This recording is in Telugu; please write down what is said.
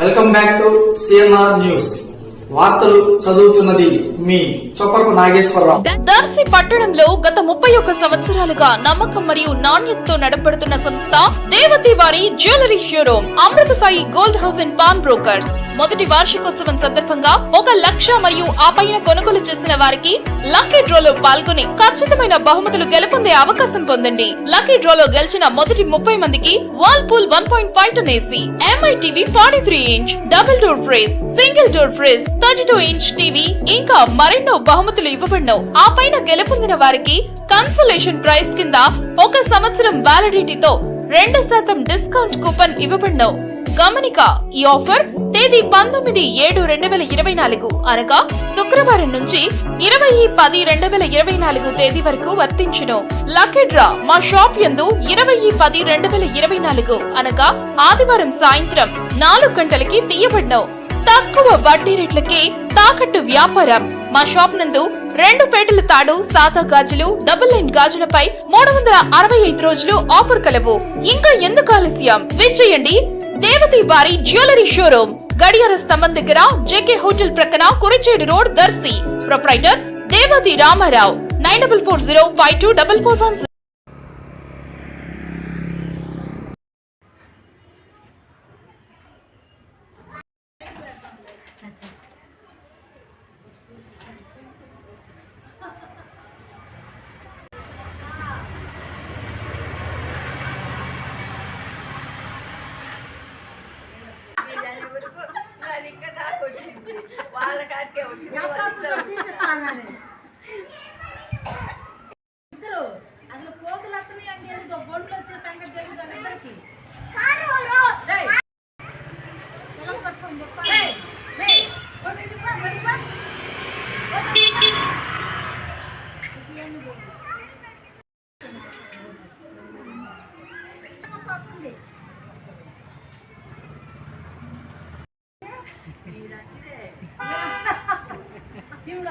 Welcome back to CNR news. వార్తలు చదువుతున్నది మీ చొప్పకు నాగేశ్వరరావు. దర్శి పట్టణంలో గత 31 సంవత్సరాలుగా నమ్మకం మరియు నాణ్యతతో నడపడుతున్న సంస్థ దేవతి వారి jewellery showroom Amrutha Sai gold house and pawn brokers మొదటి వార్షికోత్సవం సందర్భంగా 1 లక్ష మరియు ఆ పైన కొనుగోలు చేసిన వారికి లక్కీ డ్రాలో పాల్గొని ఖచ్చితమైన బహుమతులు గెలుపొందే అవకాశం పొందండి. లక్కీ డ్రాలో గెలిచిన మొదటి 30 మందికి Whirlpool 1.5 ton AC, MI TV 43 inch, double door fridge, single door fridge, 32 inch TV ఇంకా మరెన్నో బహుమతులు ఇవ్వబడినో. ఆ పైన గెలుపొందిన వారికి కన్సోలేషన్ ప్రైజ్ కింద 1 సంవత్సరం వ్యాలిడిటీతో 2% డిస్కౌంట్ కూపన్ ఇవ్వబడినో. గమనిక, ఈ ఆఫర్ తేదీ 19/7/2024 అనగా శుక్రవారం నుంచి 20/10/2024 తేదీ వరకు వర్తించును. లక్కీ డ్రా మా షాప్ యందు 20/10/2024 అనగా ఆదివారం సాయంత్రం 4 గంటలకి తీయబడినో. తక్కువ వడ్డీ రేట్లకే తాకట్టు వ్యాపారం. మా షాప్ నందు 2 పేటల తాడు, సాదా గాజులు, డబుల్ లైన్ గాజులపై 365 రోజులు ఆఫర్ కలవు. ఇంకా ఎందుకు ఆలస్యం, విచ్చేయండి దేవతి వారి జ్యువెలరీ షోరూమ్, గడియార స్తంభం దగ్గర, జేకే హోటల్ ప్రక్కన, కురిచేడు రోడ్, దర్శి. ప్రొప్రైటర్ దేవతి రామారావు. 9440524410. వాళ్ళ కాడికే వచ్చింది. ఇద్దరు అసలు కోతులు వస్తున్నాయి అని తెలియదు, బొండ్లు వచ్చే సంగతి తెలియదు అందరికి. శివుడు